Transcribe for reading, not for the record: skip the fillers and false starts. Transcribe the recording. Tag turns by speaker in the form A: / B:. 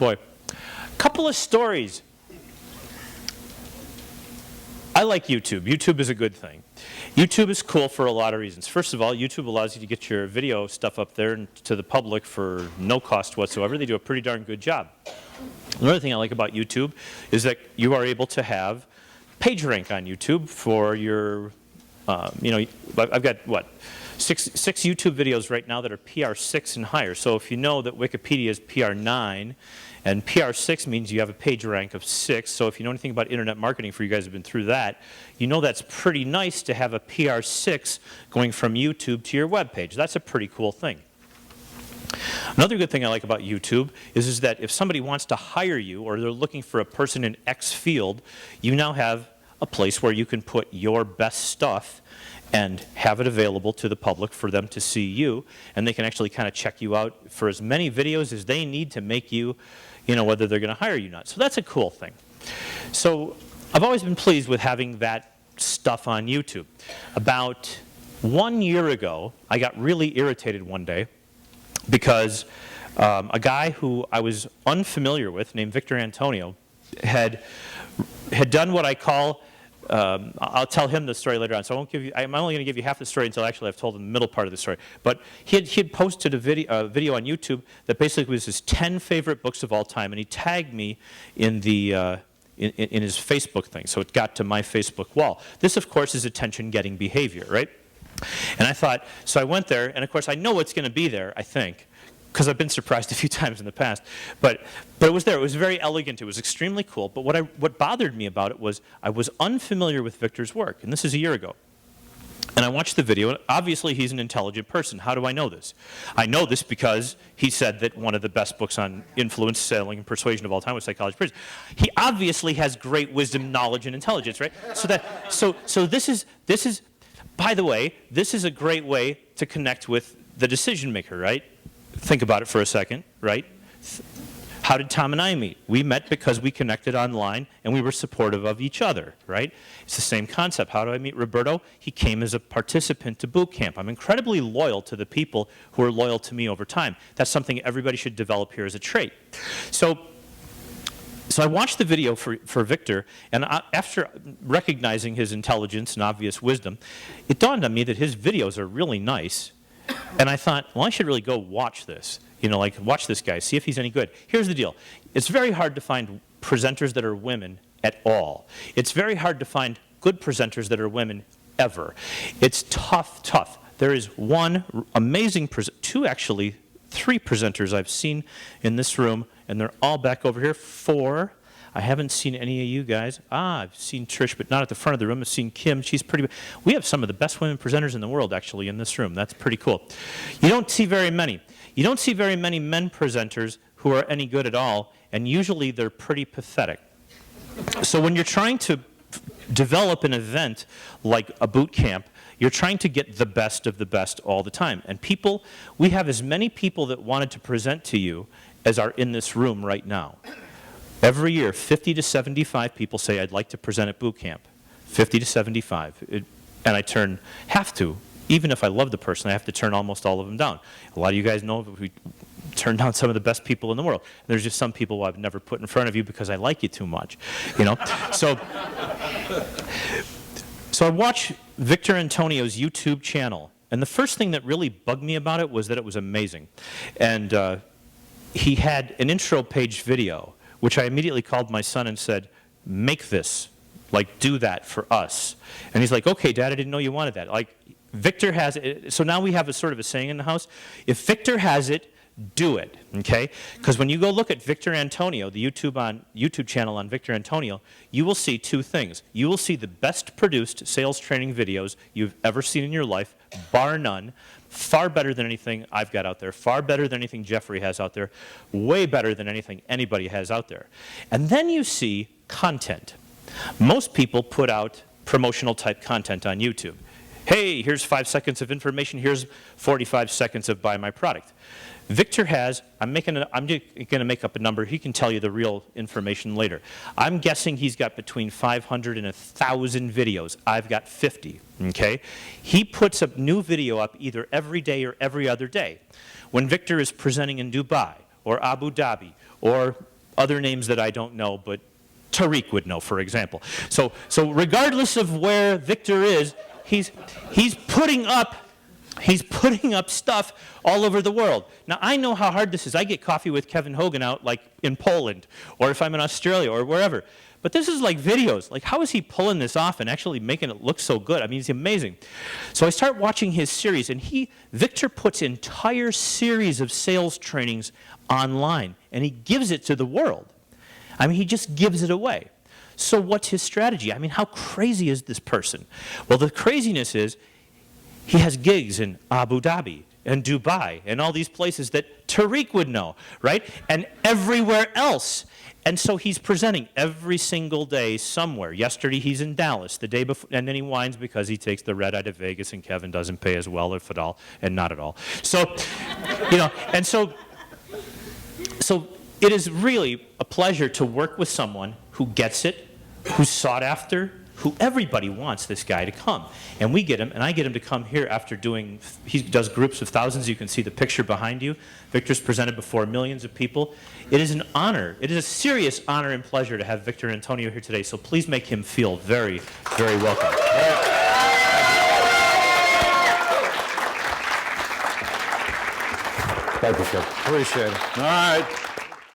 A: boy. Couple of stories. I like YouTube. YouTube is a good thing. YouTube is cool for a lot of reasons. First of all, YouTube allows you to get your video stuff up there and to the public for no cost whatsoever. They do a pretty darn good job. Another thing I like about YouTube is that you are able to have PageRank on YouTube for your, I've got, what, six YouTube videos right now that are PR6 and higher. So if you know that Wikipedia is PR9, and PR6 means you have a page rank of 6. So if you know anything about internet marketing, for you guys who have been through that, you know that's pretty nice to have a PR6 going from YouTube to your web page. That's a pretty cool thing. Another good thing I like about YouTube is that if somebody wants to hire you or they're looking for a person in X field, you now have a place where you can put your best stuff and have it available to the public for them to see you, and they can actually kind of check you out for as many videos as they need to make you, whether they're going to hire you or not. So that's a cool thing. So I've always been pleased with having that stuff on YouTube. About 1 year ago, I got really irritated one day because a guy who I was unfamiliar with, named Victor Antonio, had done what I call, I'll tell him the story later on, so I'm only going to give you half the story until actually I've told him the middle part of the story. But he had posted a video on YouTube that basically was his 10 favorite books of all time, and he tagged me in the in his Facebook thing, so it got to my Facebook wall. This, of course, is attention-getting behavior, right? And I thought, so I went there, and of course I know what's going to be there, I think, because I've been surprised a few times in the past. But it was there. It was very elegant. It was extremely cool. But what bothered me about it was I was unfamiliar with Victor's work, and this is a year ago. And I watched the video, and obviously he's an intelligent person. How do I know this? I know this because he said that one of the best books on influence, selling, and persuasion of all time was Psychology of Persuasion. He obviously has great wisdom, knowledge, and intelligence, right? So this is, by the way, this is a great way to connect with the decision maker, right? Think about it for a second, right? How did Tom and I meet? We met because we connected online and we were supportive of each other, right? It's the same concept. How do I meet Roberto? He came as a participant to boot camp. I'm incredibly loyal to the people who are loyal to me over time. That's something everybody should develop here as a trait. So I watched the video for Victor, and after recognizing his intelligence and obvious wisdom, it dawned on me that his videos are really nice. And I thought, well, I should really go watch this. Watch this guy, see if he's any good. Here's the deal. It's very hard to find presenters that are women at all. It's very hard to find good presenters that are women ever. It's tough. There is one amazing three presenters I've seen in this room, and they're all back over here. 4. I haven't seen any of you guys. I've seen Trish, but not at the front of the room. I've seen Kim. She's pretty. We have some of the best women presenters in the world, actually, in this room. That's pretty cool. You don't see very many. You don't see very many men presenters who are any good at all, and usually they're pretty pathetic. So when you're trying to develop an event like a boot camp, you're trying to get the best of the best all the time. And we have as many people that wanted to present to you as are in this room right now. Every year, 50 to 75 people say, I'd like to present at boot camp. 50 to 75. And I have to. Even if I love the person, I have to turn almost all of them down. A lot of you guys know we turn down some of the best people in the world. There's just some people who I've never put in front of you because I like you too much. So I watched Victor Antonio's YouTube channel. And the first thing that really bugged me about it was that it was amazing. And he had an intro page video, which I immediately called my son and said, make this, do that for us. And he's like, okay, Dad, I didn't know you wanted that. Victor has it. So now we have a sort of a saying in the house, if Victor has it, do it, okay? Because when you go look at Victor Antonio, the YouTube channel on Victor Antonio, you will see 2 things. You will see the best produced sales training videos you've ever seen in your life, bar none. Far better than anything I've got out there, far better than anything Jeffrey has out there, way better than anything anybody has out there. And then you see content. Most people put out promotional type content on YouTube. Hey, here's 5 seconds of information, here's 45 seconds of buy my product. Victor has, I'm going to make up a number, he can tell you the real information later. I'm guessing he's got between 500 and 1,000 videos. I've got 50, okay? He puts a new video up either every day or every other day. When Victor is presenting in Dubai, or Abu Dhabi, or other names that I don't know, but Tariq would know, for example. So regardless of where Victor is, he's putting up stuff all over the world. Now, I know how hard this is. I get coffee with Kevin Hogan out like in Poland, or if I'm in Australia or wherever. But this is like videos. Like, how is he pulling this off and actually making it look so good? I mean, he's amazing. So I start watching his series, and Victor puts entire series of sales trainings online, and he gives it to the world. I mean, he just gives it away. So what's his strategy? I mean, how crazy is this person? Well, the craziness is he has gigs in Abu Dhabi and Dubai and all these places that Tariq would know, right? And everywhere else. And so he's presenting every single day somewhere. Yesterday he's in Dallas, the day before, and then he whines because he takes the red eye to Vegas and Kevin doesn't pay as well, if at all, and not at all. So, and so it is really a pleasure to work with someone who gets it, who's sought after, who everybody wants this guy to come. And we get him, and I get him to come here after he does groups of thousands. You can see the picture behind you. Victor's presented before millions of people. It is an honor. It is a serious honor and pleasure to have Victor Antonio here today, so please make him feel very, very welcome.
B: Thank you, sir. Appreciate it. All right.